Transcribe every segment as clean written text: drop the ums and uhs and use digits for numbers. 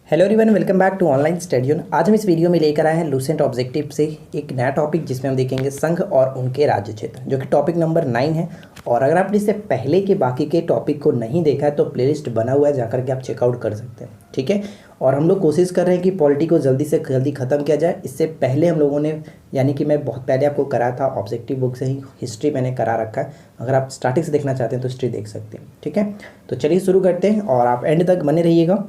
Hello everyone, welcome back to online study. आज हम इस वीडियो में लेकर आए हैं लूसेंट ऑब्जेक्टिव से एक नया टॉपिक जिसमें हम देखेंगे संघ और उनके राज्य क्षेत्र, जो कि टॉपिक नंबर 9 है। और अगर आपने इससे पहले के बाकी के टॉपिक को नहीं देखा है तो प्लेलिस्ट बना हुआ है, जाकर के आप चेकआउट कर सकते हैं। ठीक है। और हम लोग कोशिश कर रहे हैं कि पॉलिटी को जल्दी से जल्दी ख़त्म किया जाए। इससे पहले हम लोगों ने, यानी कि मैं बहुत पहले आपको कराया था ऑब्जेक्टिव बुक से ही, हिस्ट्री मैंने करा रखा है। अगर आप स्टार्टिंग से देखना चाहते हैं तो हिस्ट्री देख सकते हैं। ठीक है, तो चलिए शुरू करते हैं और आप एंड तक बने रहिएगा।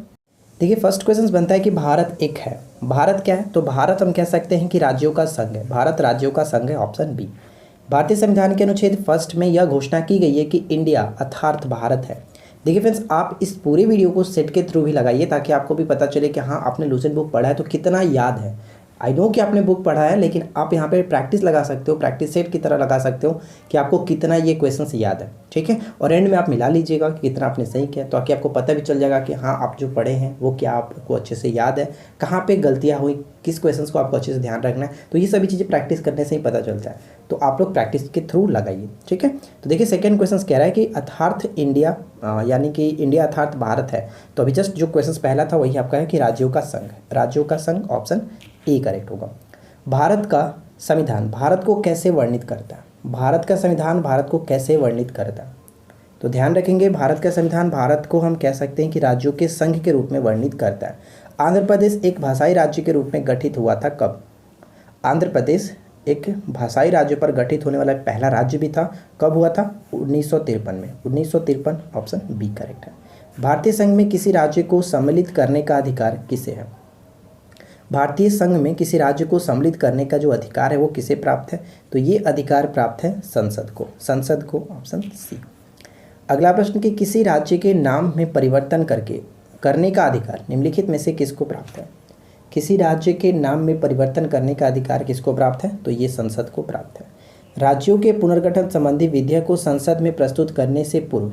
देखिए, फर्स्ट क्वेश्चन बनता है कि भारत एक है। भारत क्या है? तो भारत हम कह सकते हैं कि राज्यों का संघ है। भारत राज्यों का संघ है, ऑप्शन बी। भारतीय संविधान के अनुच्छेद फर्स्ट में यह घोषणा की गई है कि इंडिया अर्थात भारत है। देखिए फ्रेंड्स, आप इस पूरे वीडियो को सेट के थ्रू भी लगाइए ताकि आपको भी पता चले कि हाँ, आपने लूसेंट बुक पढ़ा है तो कितना याद है। आई नो कि आपने बुक पढ़ा है, लेकिन आप यहाँ पे प्रैक्टिस लगा सकते हो, प्रैक्टिस सेट की तरह लगा सकते हो कि आपको कितना ये क्वेश्चन याद है। ठीक है, और एंड में आप मिला लीजिएगा कि कितना आपने सही किया, ताकि आपको पता भी चल जाएगा कि हाँ, आप जो पढ़े हैं वो क्या आपको अच्छे से याद है, कहाँ पे गलतियाँ हुई, किस क्वेश्चन को आपको अच्छे से ध्यान रखना है। तो ये सभी चीज़ें प्रैक्टिस करने से ही पता चलता है। तो आप लोग प्रैक्टिस के थ्रू लगाइए। ठीक है, तो देखिए सेकेंड क्वेश्चन कह रहा है कि अर्थार्थ इंडिया, यानी कि इंडिया अर्थात भारत है। तो अभी जस्ट जो क्वेश्चन पहला था वही आपका है कि राज्यों का संघ। राज्यों का संघ, ऑप्शन ए करेक्ट होगा। भारत का संविधान भारत को कैसे वर्णित करता है? भारत का संविधान भारत को कैसे वर्णित करता है? तो ध्यान रखेंगे, भारत का संविधान भारत को हम कह सकते हैं कि राज्यों के संघ के रूप में वर्णित करता है। आंध्र प्रदेश एक भाषाई राज्य के रूप में गठित हुआ था कब? आंध्र प्रदेश एक भाषाई राज्य पर गठित होने वाला पहला राज्य भी था। कब हुआ था? 1953 में। 1953, ऑप्शन बी करेक्ट है। भारतीय संघ में किसी राज्य को सम्मिलित करने का अधिकार किसे है? भारतीय संघ में किसी राज्य को सम्मिलित करने का जो अधिकार है वो किसे प्राप्त है? तो ये अधिकार प्राप्त है संसद को। संसद को, ऑप्शन सी। अगला प्रश्न कि किसी राज्य के नाम में परिवर्तन करने का अधिकार निम्नलिखित में से किसको प्राप्त है? किसी राज्य के नाम में परिवर्तन करने का अधिकार किसको प्राप्त है? तो ये संसद को प्राप्त है। राज्यों के पुनर्गठन संबंधी विधेयक को संसद में प्रस्तुत करने से पूर्व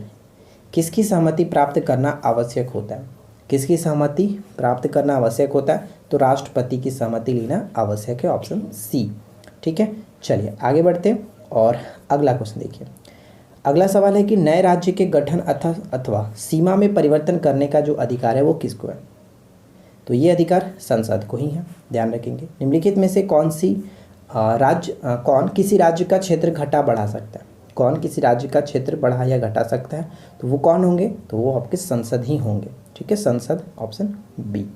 किसकी सहमति प्राप्त करना आवश्यक होता है? किसकी सहमति प्राप्त करना आवश्यक होता है? तो राष्ट्रपति की सहमति लेना आवश्यक है, ऑप्शन सी। ठीक है, चलिए आगे बढ़ते हैं और अगला क्वेश्चन देखिए। अगला सवाल है कि नए राज्य के गठन अथवा सीमा में परिवर्तन करने का जो अधिकार है वो किसको है? तो ये अधिकार संसद को ही है। ध्यान रखेंगे, निम्नलिखित में से कौन किसी राज्य का क्षेत्र घटा बढ़ा सकता है? कौन किसी राज्य का क्षेत्र बढ़ा या घटा सकता है? तो वो कौन होंगे? तो वो आपके संसद ही होंगे। ठीक है, संसद, ऑप्शन बी।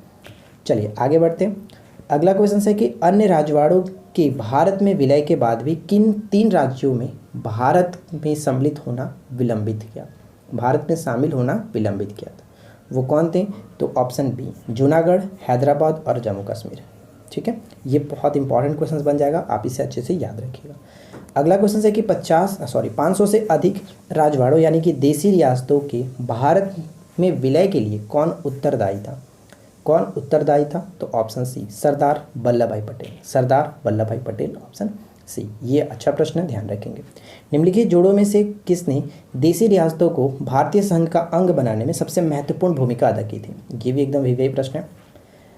चलिए आगे बढ़ते हैं। अगला क्वेश्चन है कि अन्य राजवाड़ों के भारत में विलय के बाद भी किन 3 राज्यों में भारत में सम्मिलित होना विलंबित किया? भारत में शामिल होना विलंबित किया था, वो कौन थे? तो ऑप्शन बी, जूनागढ़, हैदराबाद और जम्मू कश्मीर। ठीक है, ये बहुत इंपॉर्टेंट क्वेश्चन बन जाएगा, आप इसे अच्छे से याद रखिएगा। अगला क्वेश्चन है कि 500 से अधिक राजवाड़ों यानी कि देसी रियासतों के भारत में विलय के लिए कौन उत्तरदायी था? कौन उत्तरदायी था? तो ऑप्शन सी, सरदार वल्लभ भाई पटेल। सरदार वल्लभ भाई पटेल, ऑप्शन सी। ये अच्छा प्रश्न है, ध्यान रखेंगे। निम्नलिखित जोड़ों में से किसने देसी रियासतों को भारतीय संघ का अंग बनाने में सबसे महत्वपूर्ण भूमिका अदा की थी? ये भी एकदम वही प्रश्न है।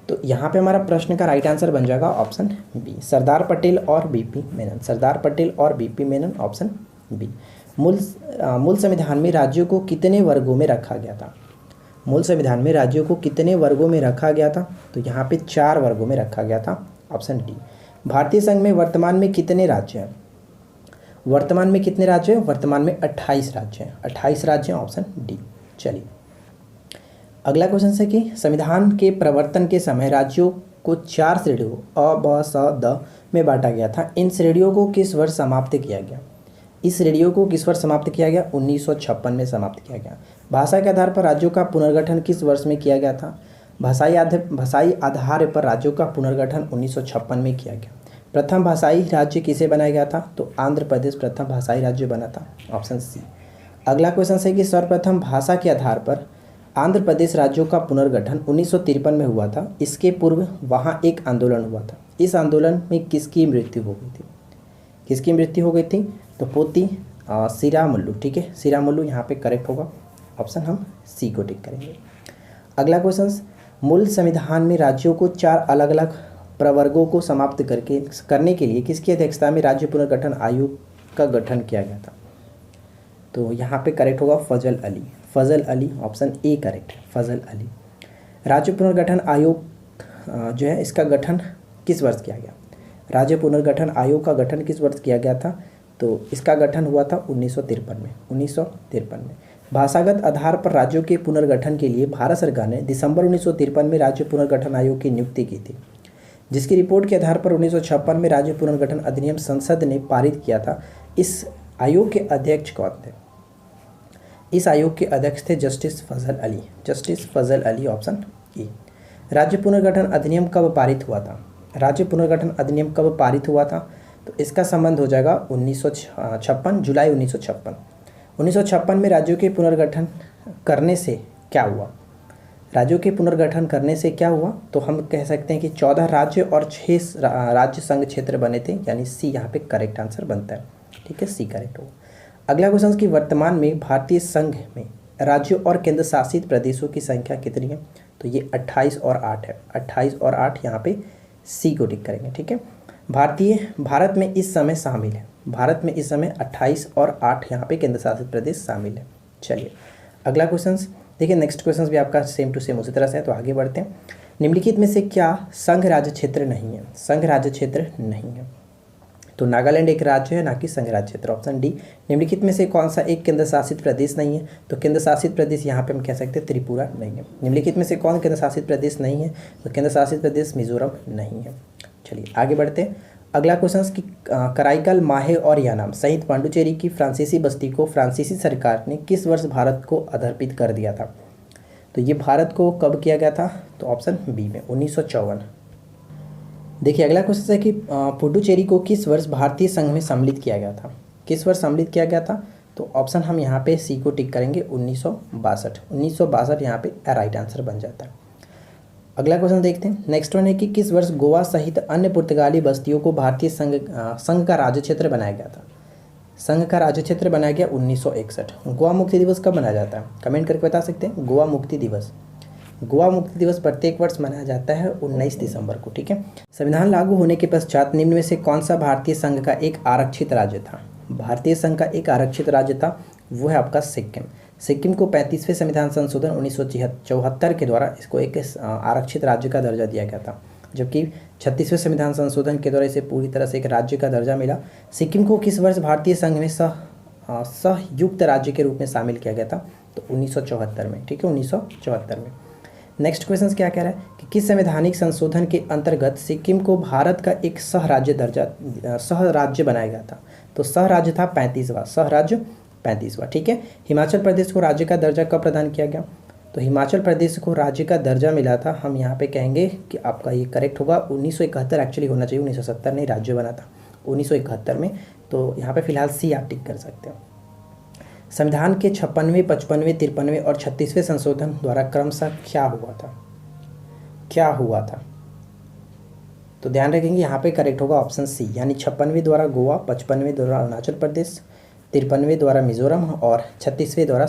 तो यहाँ पे हमारा प्रश्न का राइट आंसर बन जाएगा ऑप्शन बी, सरदार पटेल और बीपी मेनन। सरदार पटेल और बीपी मेनन, ऑप्शन बी। मूल संविधान में राज्यों को कितने वर्गों में रखा गया था? मूल संविधान में राज्यों को कितने वर्गों में रखा गया था? तो यहाँ पे 4 वर्गों में रखा गया था, ऑप्शन डी। भारतीय संघ में वर्तमान में कितने राज्य हैं? वर्तमान में कितने राज्य हैं? वर्तमान में 28 राज्य हैं। 28 राज्य हैं, ऑप्शन डी। चलिए अगला क्वेश्चन है कि संविधान के प्रवर्तन के समय राज्यों को 4 श्रेणियों अ, ब, स, द में बांटा गया था। इन श्रेणियों को किस वर्ष समाप्त किया गया? इस श्रेणियों को किस वर्ष समाप्त किया गया? 1956 में समाप्त किया गया। भाषा के आधार पर राज्यों का पुनर्गठन किस वर्ष में किया गया था? भाषाई आधार पर राज्यों का पुनर्गठन 1956 में किया गया। प्रथम भाषाई राज्य किसे बनाया गया था? तो आंध्र प्रदेश प्रथम भाषाई राज्य बना था, ऑप्शन सी। अगला क्वेश्चन है कि सर्वप्रथम भाषा के आधार पर आंध्र प्रदेश राज्यों का पुनर्गठन 1953 में हुआ था। इसके पूर्व वहाँ एक आंदोलन हुआ था। इस आंदोलन में किसकी मृत्यु हो गई थी? किसकी मृत्यु हो गई थी? तो पोती सिरामल्लू। ठीक है, सिरामल्लू यहाँ पे करेक्ट होगा, ऑप्शन हम सी को टिक करेंगे। अगला क्वेश्चन, मूल संविधान में राज्यों को 4 अलग अलग प्रवर्गों को समाप्त करने के लिए किसकी अध्यक्षता में राज्य पुनर्गठन आयोग का गठन किया गया था? तो यहाँ पे करेक्ट होगा फजल अली। फजल अली, ऑप्शन ए करेक्ट है, फजल अली। राज्य पुनर्गठन आयोग जो है इसका गठन किस वर्ष किया गया? राज्य पुनर्गठन आयोग का गठन किस वर्ष किया गया था? तो इसका गठन हुआ था 1953 में। 1953 में भाषागत आधार पर राज्यों के पुनर्गठन के लिए भारत सरकार ने दिसंबर 1953 में राज्य पुनर्गठन आयोग की नियुक्ति की थी, जिसकी रिपोर्ट के आधार पर 1956 में राज्य पुनर्गठन अधिनियम संसद ने पारित किया था। इस आयोग के अध्यक्ष कौन थे? इस आयोग के अध्यक्ष थे justice Fazal Ali. Justice Fazal Ali, option A. राज्य पुनर्गठन अधिनियम कब पारित हुआ था? राज्य पुनर्गठन अधिनियम कब पारित हुआ था? तो इसका संबंध हो जाएगा 1956, जुलाई 1956। 1956 में राज्यों के पुनर्गठन करने से क्या हुआ? राज्यों के पुनर्गठन करने से क्या हुआ? तो हम कह सकते हैं कि 14 राज्य और 6 राज्य संघ क्षेत्र बने थे, यानी सी यहाँ पे करेक्ट आंसर बनता है। ठीक है, सी करेक्ट होगा। अगला क्वेश्चन कि वर्तमान में भारतीय संघ में राज्यों और केंद्र शासित प्रदेशों की संख्या कितनी है? तो ये 28 और 8 है। 28 और 8 यहाँ पे सी को टिक करेंगे। ठीक है, भारत में इस समय शामिल है। भारत में इस समय 28 और 8 यहाँ पे केंद्र शासित प्रदेश शामिल है। चलिए अगला क्वेश्चन देखिए। नेक्स्ट क्वेश्चन भी आपका सेम टू सेम उसी तरह से है, तो आगे बढ़ते हैं। निम्नलिखित में से क्या संघ राज्य क्षेत्र नहीं है? संघ राज्य क्षेत्र नहीं है। तो नागालैंड एक राज्य है, ना कि संघ राज्य क्षेत्र, ऑप्शन डी। निम्नलिखित में से कौन सा एक केंद्र शासित प्रदेश नहीं है? तो केंद्र शासित प्रदेश यहाँ पे हम कह सकते हैं त्रिपुरा नहीं है। निम्नलिखित में से कौन केंद्र शासित प्रदेश नहीं है? तो केंद्र शासित प्रदेश मिजोरम नहीं है। चलिए आगे बढ़ते हैं। अगला क्वेश्चन कि कराईकल, माहे और यानाम सहित पांडुचेरी की फ्रांसीसी बस्ती को फ्रांसीसी सरकार ने किस वर्ष भारत को अर्पित कर दिया था? तो ये भारत को कब किया गया था? तो ऑप्शन बी में 1954। देखिए अगला क्वेश्चन है कि पुडुचेरी को किस वर्ष भारतीय संघ में सम्मिलित किया गया था? किस वर्ष सम्मिलित किया गया था? तो ऑप्शन हम यहाँ पे सी को टिक करेंगे, 1962। 1962 यहाँ पे राइट आंसर बन जाता है। अगला क्वेश्चन देखते हैं। नेक्स्ट वन है कि किस वर्ष गोवा सहित अन्य पुर्तगाली बस्तियों को भारतीय संघ का राज्य क्षेत्र बनाया गया था? संघ का राज्य क्षेत्र बनाया गया 1961। गोवा मुक्ति दिवस कब मनाया जाता है? कमेंट करके बता सकते हैं। गोवा मुक्ति दिवस, गोवा मुक्ति दिवस प्रत्येक वर्ष मनाया जाता है 19 दिसंबर को। ठीक है, संविधान लागू होने के पश्चात निम्न में से कौन सा भारतीय संघ का एक आरक्षित राज्य था? भारतीय संघ का एक आरक्षित राज्य था, वो है आपका सिक्किम। सिक्किम को 35वें संविधान संशोधन 1974 के द्वारा इसको एक आरक्षित राज्य का दर्जा दिया गया था, जबकि 36वें संविधान संशोधन के द्वारा इसे पूरी तरह से एक राज्य का दर्जा मिला। सिक्किम को किस वर्ष भारतीय संघ में सहयुक्त राज्य के रूप में शामिल किया गया था? तो 1974 में। ठीक है, 1974 में। नेक्स्ट क्वेश्चन क्या कह रहा है कि किस संवैधानिक संशोधन के अंतर्गत सिक्किम को भारत का एक सह राज्य बनाया गया था? तो सह राज्य था 35वां, सह राज्य 35वां। ठीक है, हिमाचल प्रदेश को राज्य का दर्जा कब प्रदान किया गया? तो हिमाचल प्रदेश को राज्य का दर्जा मिला था, हम यहाँ पे कहेंगे कि आपका ये करेक्ट होगा 1971 एक्चुअली होना चाहिए, 1970 नहीं, राज्य बना था 1971 में। तो यहाँ पे फिलहाल सी आप टिक कर सकते हो। संविधान के 56वें, 55वें, 53वें और 36वें संशोधन द्वारा क्रमशः क्या हुआ था? क्या हुआ था? तो ध्यान रखेंगे यहाँ पे करेक्ट होगा ऑप्शन सी, यानी 56वें द्वारा गोवा, 55वें द्वारा अरुणाचल प्रदेश, 53वें द्वारा मिजोरम और 36वें द्वारा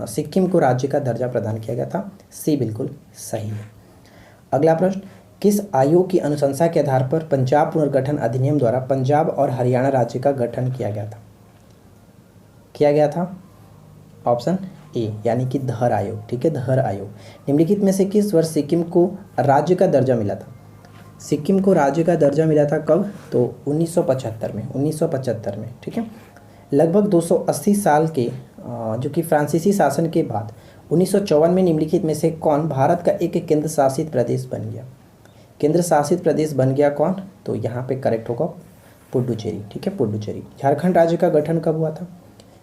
सिक्किम को राज्य का दर्जा प्रदान किया गया था। सी बिल्कुल सही है। अगला प्रश्न, किस आयोग की अनुशंसा के आधार पर पंजाब पुनर्गठन अधिनियम द्वारा पंजाब और हरियाणा राज्य का गठन किया गया था? ऑप्शन ए, यानी कि धर आयोग। ठीक है, धर आयोग। निम्नलिखित में से किस वर्ष सिक्किम को राज्य का दर्जा मिला था? सिक्किम को राज्य का दर्जा मिला था कब? तो 1975 में, 1975 में। ठीक है, लगभग 280 साल के जो कि फ्रांसीसी शासन के बाद 1954 में निम्नलिखित में से कौन भारत का एक केंद्र शासित प्रदेश बन गया? केंद्र शासित प्रदेश बन गया कौन? तो यहाँ पे करेक्ट होगा पुडुचेरी। ठीक है, पुडुचेरी। झारखंड राज्य का गठन कब हुआ था?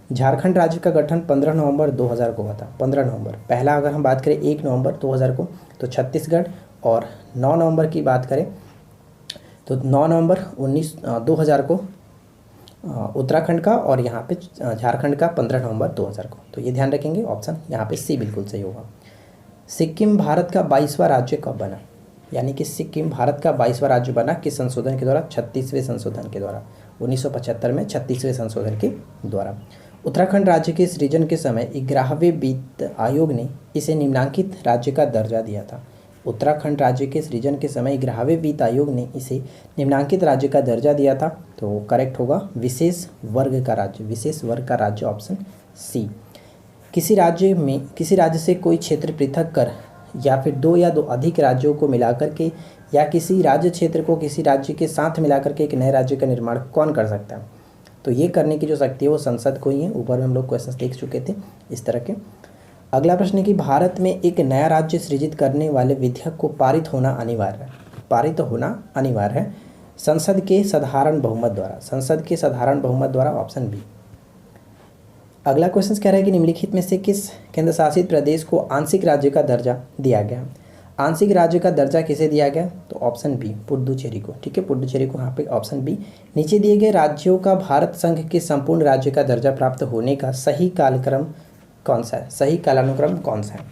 झारखंड राज्य का गठन 15 नवंबर 2000 को हुआ था। 15 नवंबर। पहला अगर हम बात करें 1 नवंबर 2000 को तो छत्तीसगढ़, और 9 नवंबर की बात करें तो 9 नवंबर 2000 को उत्तराखंड का, और यहाँ पे झारखंड का 15 नवंबर 2000 को। तो ये ध्यान रखेंगे, ऑप्शन यहाँ पे सी बिल्कुल सही होगा। सिक्किम भारत का 22वां राज्य कब बना? यानी कि सिक्किम भारत का 22वां राज्य बना किस संशोधन के द्वारा? 36वें संशोधन के द्वारा। 1975 में 36वें संशोधन के द्वारा। उत्तराखंड राज्य के सृजन के समय 11वें वित्त आयोग ने इसे निम्नांकित राज्य का दर्जा दिया था। उत्तराखंड राज्य के सृजन के समय 11वें वित्त आयोग ने इसे निम्नांकित राज्य का दर्जा दिया था। तो करेक्ट होगा विशेष वर्ग का राज्य, विशेष वर्ग का राज्य, ऑप्शन सी। किसी राज्य से कोई क्षेत्र पृथक कर या फिर दो या दो अधिक राज्यों को मिलाकर के या किसी राज्य क्षेत्र को किसी राज्य के साथ मिलाकर के एक नए राज्य का निर्माण कौन कर सकता है? तो ये करने की जो शक्ति है वो संसद को ही है। ऊपर में हम लोग क्वेश्चन देख चुके थे इस तरह के। अगला प्रश्न है कि भारत में एक नया राज्य सृजित करने वाले विधेयक को पारित होना अनिवार्य है। पारित होना अनिवार्य है संसद के साधारण बहुमत द्वारा। संसद के साधारण बहुमत द्वारा, ऑप्शन बी। अगला क्वेश्चन कह रहा है कि निम्नलिखित में से किस केंद्र शासित प्रदेश को आंशिक राज्य का दर्जा दिया गया? आंशिक राज्य का दर्जा किसे दिया गया? तो ऑप्शन बी, पुडुचेरी को। ठीक है, पुडुचेरी को यहाँ पे ऑप्शन बी। नीचे दिए गए राज्यों का भारत संघ के संपूर्ण राज्य का दर्जा प्राप्त होने का सही कालक्रम कौन सा है? सही कालानुक्रम कौन सा है?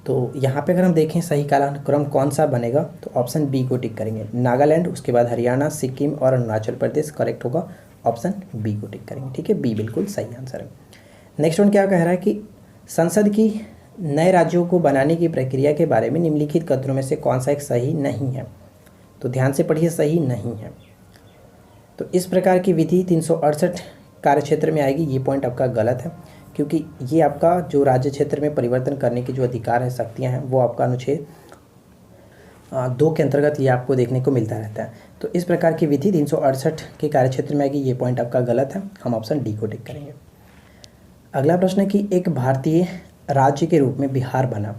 तो यहाँ पे अगर हम देखें सही कालानुक्रम कौन सा बनेगा तो ऑप्शन बी को टिक करेंगे। नागालैंड, उसके बाद हरियाणा, सिक्किम और अरुणाचल प्रदेश करेक्ट होगा। ऑप्शन बी को टिक करेंगे। ठीक है, बी बिल्कुल सही आंसर है। नेक्स्ट वन क्या कह रहा है कि संसद की नए राज्यों को बनाने की प्रक्रिया के बारे में निम्नलिखित कथनों में से कौन सा एक सही नहीं है? तो ध्यान से पढ़िए, सही नहीं है। तो इस प्रकार की विधि 368 कार्यक्षेत्र में आएगी। ये पॉइंट आपका गलत है, क्योंकि ये आपका जो राज्य क्षेत्र में परिवर्तन करने की जो अधिकार है, शक्तियाँ हैं, वो आपका अनुच्छेद 2 के अंतर्गत ये आपको देखने को मिलता रहता है। तो इस प्रकार की विधि 368 के कार्यक्षेत्र में आएगी। ये पॉइंट आपका गलत है, हम ऑप्शन डी को टिक करेंगे। अगला प्रश्न है कि एक भारतीय राज्य के रूप में बिहार बना।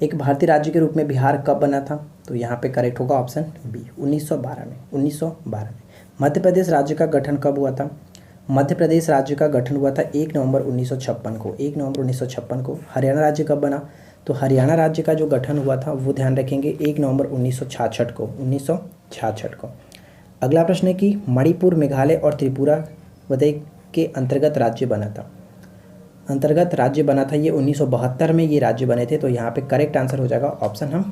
एक भारतीय राज्य के रूप में बिहार कब बना था? तो यहाँ पे करेक्ट होगा ऑप्शन बी, 1912 में। 1912 में। मध्य प्रदेश राज्य का गठन कब हुआ था? मध्य प्रदेश राज्य का गठन हुआ था 1 नवंबर 1956 को। 1 नवंबर 1956 को। हरियाणा राज्य कब बना? तो हरियाणा राज्य का जो गठन हुआ था वो ध्यान रखेंगे 1 नवंबर 1966 को। 1966 को। अगला प्रश्न है कि मणिपुर, मेघालय और त्रिपुरा वदय के अंतर्गत राज्य बना था। अंतर्गत राज्य बना था ये 1972 में ये राज्य बने थे। तो यहाँ पे करेक्ट आंसर हो जाएगा ऑप्शन हम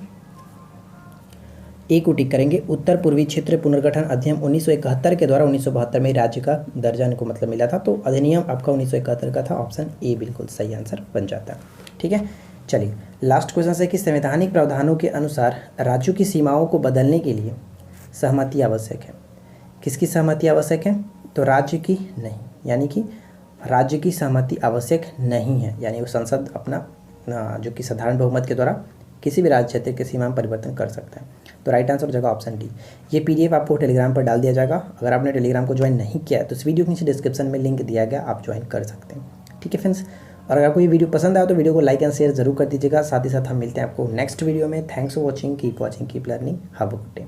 ए को टिक करेंगे। उत्तर पूर्वी क्षेत्र पुनर्गठन अधिनियम 1971 के द्वारा 1972 में राज्य का दर्जा इनको मतलब मिला था। तो अधिनियम आपका 1971 का था। ऑप्शन ए बिल्कुल सही आंसर बन जाता है। ठीक है, चलिए लास्ट क्वेश्चन है कि संवैधानिक प्रावधानों के अनुसार राज्यों की सीमाओं को बदलने के लिए सहमति आवश्यक है। किसकी सहमति आवश्यक है? तो राज्य की नहीं, यानी कि राज्य की सहमति आवश्यक नहीं है, यानी वो संसद अपना जो कि साधारण बहुमत के द्वारा किसी भी राज्य क्षेत्र की सीमा में परिवर्तन कर सकता है। तो राइट आंसर हो जाएगा ऑप्शन डी। ये पीडीएफ आपको टेलीग्राम पर डाल दिया जाएगा। अगर आपने टेलीग्राम को ज्वाइन नहीं किया है तो इस वीडियो के नीचे डिस्क्रिप्शन में लिंक दिया गया, आप ज्वाइन कर सकते हैं। ठीक है फ्रेंड्स, और अगर आपको ये वीडियो पसंद आया तो वीडियो को लाइक एंड शेयर जरूर कर दीजिएगा। साथ ही साथ हम मिलते हैं आपको नेक्स्ट वीडियो में। Thanks for watching, keep learning, have a good day.